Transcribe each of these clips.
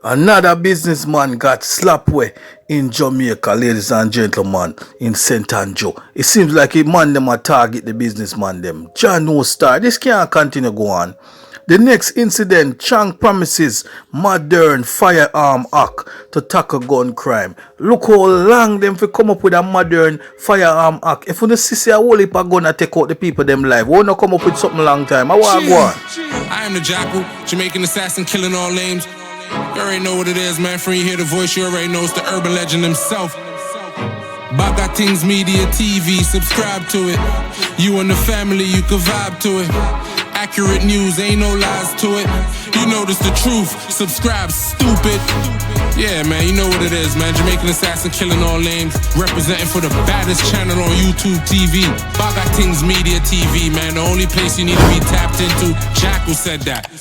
Another businessman got slapped away in Jamaica, ladies and gentlemen, in St. Andrew. It seems like a man them a target the businessman them. John no star. This can't continue go on. The next incident, CHANG promises modern firearm act to tackle gun crime. Look how long them fi come up with a modern firearm act. If you see a whole heap of gun take out the people them life, we not come up with something long time. I want to go on. I am the Jackal, Jamaican assassin killing all names. You already know what it is, man. From you hear the voice, you already know it's the urban legend himself. BaggaThingz Media TV, subscribe to it. You and the family, you can vibe to it. Accurate news, ain't no lies to it. You know this the truth, subscribe, stupid. Yeah, man, you know what it is, man. Jamaican assassin killing all names. Representing for the baddest channel on YouTube TV. BaggaThingz Media TV, man. The only place you need to be tapped into. Jackal said that.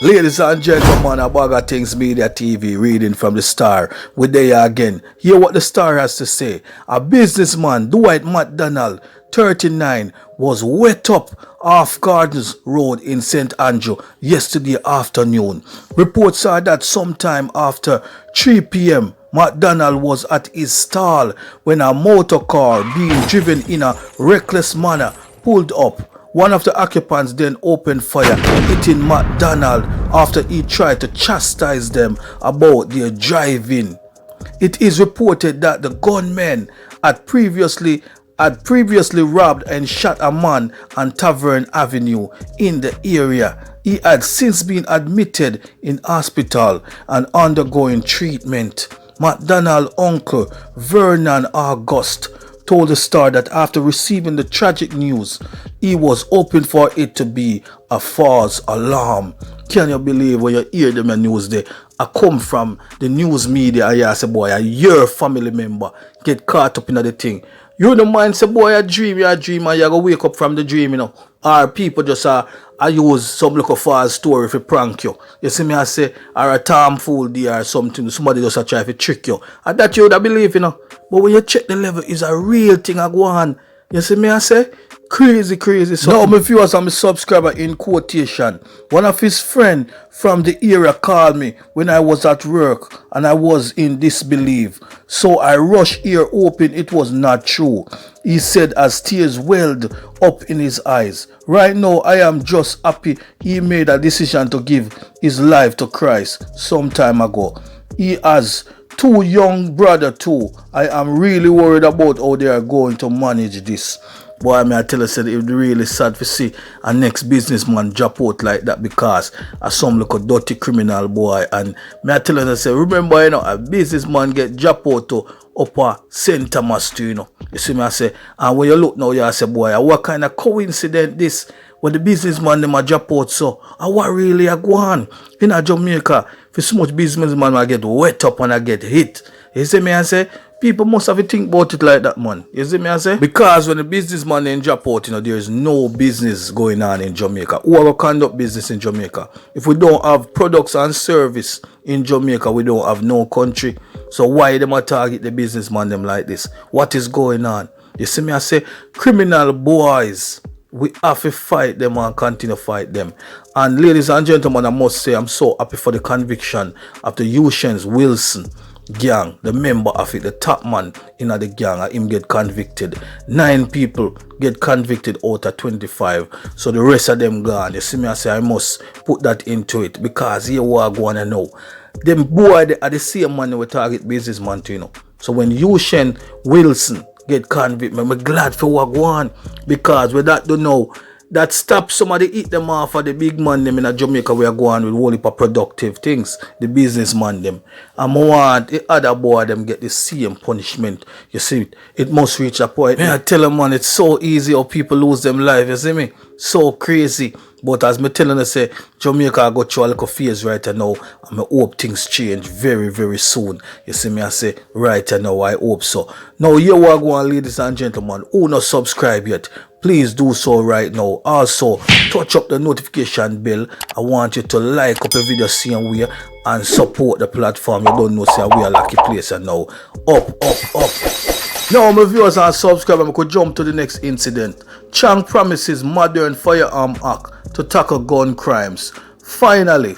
Ladies and gentlemen, BaggaThingz Media TV, reading from the Star. We're there again. Hear what the Star has to say. A businessman, Dwight McDonald, 39, was wet up off Gardens Road in St. Andrew yesterday afternoon. Reports are that sometime after 3 p.m., McDonald was at his stall when a motor car being driven in a reckless manner pulled up. One of the occupants then opened fire, hitting McDonald after he tried to chastise them about their driving. It is reported that the gunman had previously robbed and shot a man on Tavern Avenue in the area. He had since been admitted in hospital and undergoing treatment. McDonald's uncle, Vernon August, told the Star that after receiving the tragic news, he was hoping for it to be a false alarm. Can you believe when you hear them in news there? I come from the news media and you say, boy, your family member get caught up in the thing. You don't mind say, boy, you dream and you go wake up from the dream, you know. Or people just I use some look of false story for prank you. You see me, I say, or a tomfool there or something, somebody just try to trick you. And that you would believe, you know. But when you check the level, it's a real thing I go on. You see me, I say, crazy. So now my viewers and my subscriber in quotation. One of his friend from the area called me when I was at work and I was in disbelief. So I rushed here hoping it was not true. He said as tears welled up in his eyes. Right now I am just happy he made a decision to give his life to Christ some time ago. He has 2 young brothers too. I am really worried about how they are going to manage this. Boy, I tell you, it would really sad to see a next businessman drop out like that because of some little dirty criminal boy. And I tell you, remember, you know, a businessman get drop out to upper St. Thomas too, you know. You see me, I say, and when you look now, you say, boy, what kind of coincidence this? When the businessman them a drop out, so what really a go on in a Jamaica? For so much businessman I get wet up and I get hit. You see me, I say, people must have to think about it like that, man. You see me, I say? Because when the businessman then drop out, you know, there is no business going on in Jamaica. Who will conduct business in Jamaica? If we don't have products and service in Jamaica, we don't have no country. So why them a target the businessman them like this? What is going on? You see me, I say, criminal boys, we have to fight them and continue to fight them. And ladies and gentlemen, I must say I'm so happy for the conviction of the Ushens Wilson gang, the member of it, the top man in the gang, and him get convicted. 9 people get convicted out of 25. So the rest of them gone. You see me, I say I must put that into it because here we are going to know. Them boy they are the same man we target businessman to, you know. So when Ushen Wilson get convicted, I'm glad for what go on because with that don't know that stop somebody eat them off of the big man them in Jamaica. We are going with whole heap of productive things, the businessman them. And I want the other boy them get the same punishment. You see, it must reach a point. I tell them, man, it's so easy how people lose them life. You see me? So crazy. But as me telling you, say Jamaica go through a little phase right now, and I hope things change very soon. You see me, I say right now, I hope so. Now here we are going, ladies and gentlemen, who not subscribe yet, please do so right now. Also, touch up the notification bell. I want you to like up the video same way and support the platform. You don't know, say we are lucky place and now. Up. Now my viewers and subscribers, I could jump to the next incident. CHANG promises modern firearm act to tackle gun crimes. Finally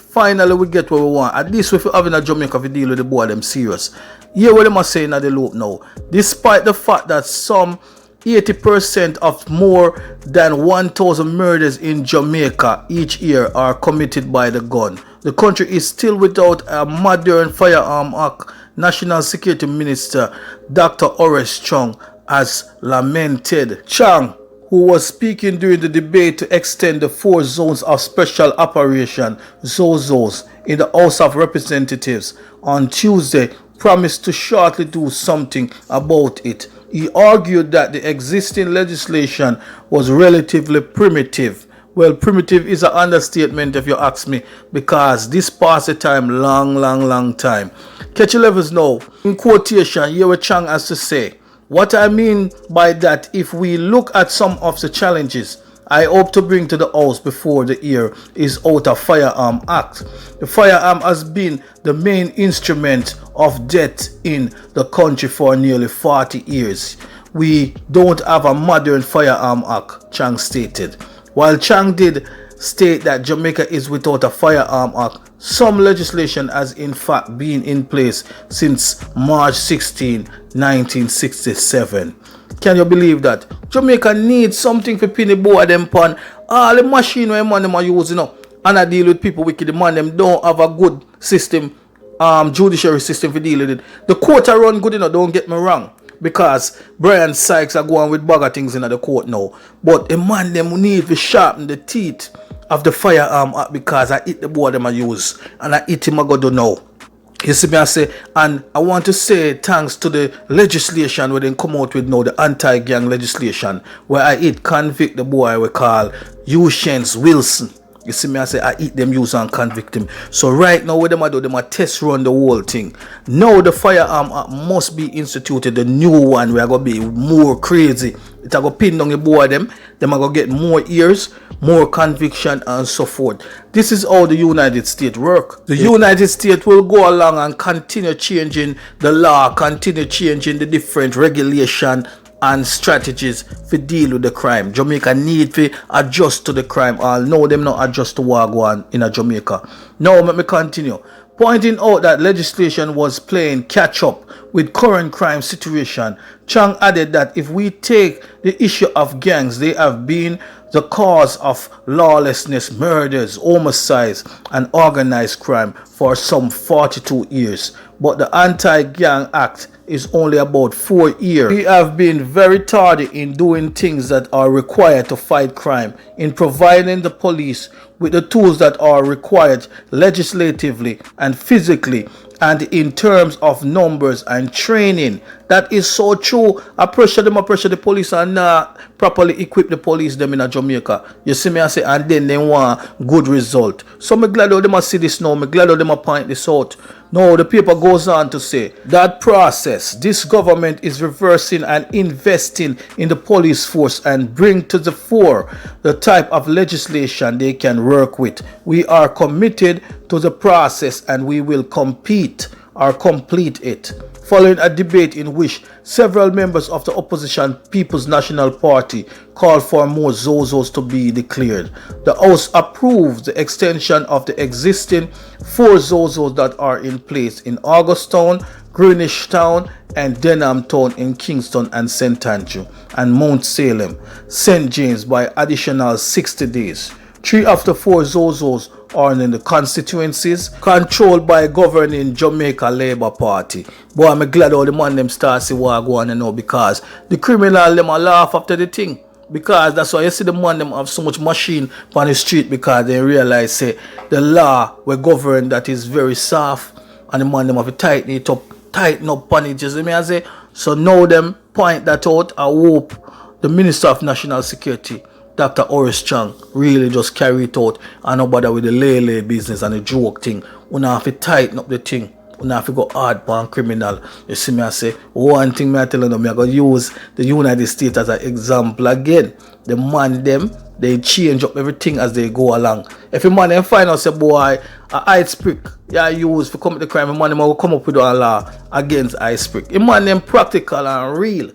we get what we want. At least if we having a Jamaica to deal with the boy them serious. Hear what them are saying at the loop now. Despite the fact that some 80% of more than 1,000 murders in Jamaica each year are committed by the gun, the country is still without a modern firearm act. National Security Minister Dr. CHANG has lamented. CHANG, who was speaking during the debate to extend the 4 zones of special operation (ZOZOs) in the House of Representatives on Tuesday, promised to shortly do something about it. He argued that the existing legislation was relatively primitive. Well, primitive is an understatement if you ask me, because this past the time long time. Catch your levels now. In quotation, here what Chang has to say. What I mean by that, if we look at some of the challenges I hope to bring to the House before the year is out of Firearm Act. The firearm has been the main instrument of death in the country for nearly 40 years. We don't have a modern Firearm Act, Chang stated. While Chang did state that Jamaica is without a Firearm Act, some legislation has in fact been in place since March 16, 1967. Can you believe that? Jamaica needs something for penny boy them pan all the machine where man them are using up. And I deal with people wicked. The man them don't have a good system, judiciary system for dealing with it. The court are run good enough, don't get me wrong. Because Brian Sykes are going with BaggaThingz in the court now. But the man them need to sharpen the teeth of the Firearm Act, because I eat the boy them I use. And I eat him I go do now. You see me I say, and I want to say thanks to the legislation where they come out with now, the anti-gang legislation, where I eat convict the boy we call Ushens Wilson. You see me I say, I eat them use and convict him. So right now what them I do, them I test run the whole thing. Now the Firearm Act must be instituted, the new one where I going to be more crazy. It I go pin down the boy them I go get more ears, more conviction and so forth. This is how the United States work. The United States will go along and continue changing the law, continue changing the different regulation and strategies for deal with the crime. Jamaica need to adjust to the crime. I'll know them not adjust to Wagwan in a Jamaica. Now let me continue. Pointing out that legislation was playing catch up with current crime situation, Chang added that if we take the issue of gangs, they have been the cause of lawlessness, murders, homicides, and organized crime for some 42 years. But the Anti-Gang Act is only about 4 years. We have been very tardy in doing things that are required to fight crime, in providing the police with the tools that are required legislatively and physically, and in terms of numbers and training. That is so true. I pressure the police and not properly equip the police them in a Jamaica. You see me I say, and then they want good result. So I'm glad how them see this now. I'm glad how them point this out. No, the paper goes on to say that process, this government is reversing and investing in the police force and bring to the fore the type of legislation they can work with. We are committed to the process and we will complete it. Following a debate in which several members of the opposition People's National Party called for more ZOZOs to be declared, the House approved the extension of the existing 4 ZOZOs that are in place in Augustown, Greenwich Town, and Denham Town in Kingston and St. Andrew, and Mount Salem, St. James by additional 60 days. 3 of the 4 ZOZOs are in the constituencies controlled by governing Jamaica Labour Party. Boy, I'm glad all the man them start see what go on now, because the criminal them a laugh after the thing. Because that's why you see the man them have so much machine on the street, because they realize say the law we govern that is very soft, and the man them have to tighten up on it. You see me I say? So now them point that out. I hope the Minister of National Security, Dr. Chang, really just carry it out and not bother with the lay business and the joke thing. We have to tighten up the thing. We have to go hard on criminal. You see me I say, one thing I tell them, I'm going to use the United States as an example again. The man them, they change up everything as they go along. If a man them find out say, boy, a ice prick, yeah, use for commit the crime, a man them will come up with a law against ice prick. A man them practical and real.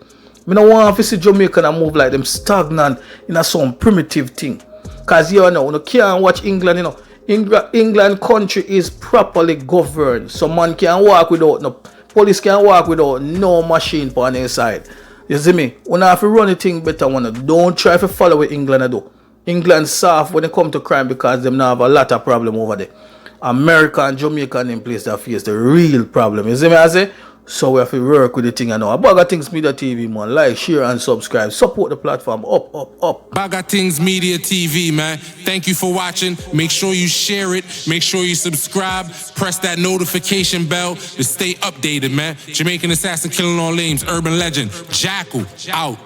I don't want to see Jamaica and move like them stagnant in a some primitive thing. Because you know can't watch England, England country is properly governed. So man can walk without no police can walk without no machine on the inside. You see me? When I have to run the thing better, don't try to follow what England do. England soft when it come to crime because them now have a lot of problem over there. America and Jamaica in place that face the real problem. You see me I say? So we have to work with the thing I know. BaggaThingz Media TV, man. Like, share and subscribe. Support the platform. Up. BaggaThingz Media TV, man. Thank you for watching. Make sure you share it. Make sure you subscribe. Press that notification bell to stay updated, man. Jamaican assassin killing all names. Urban legend. Jackal. Out.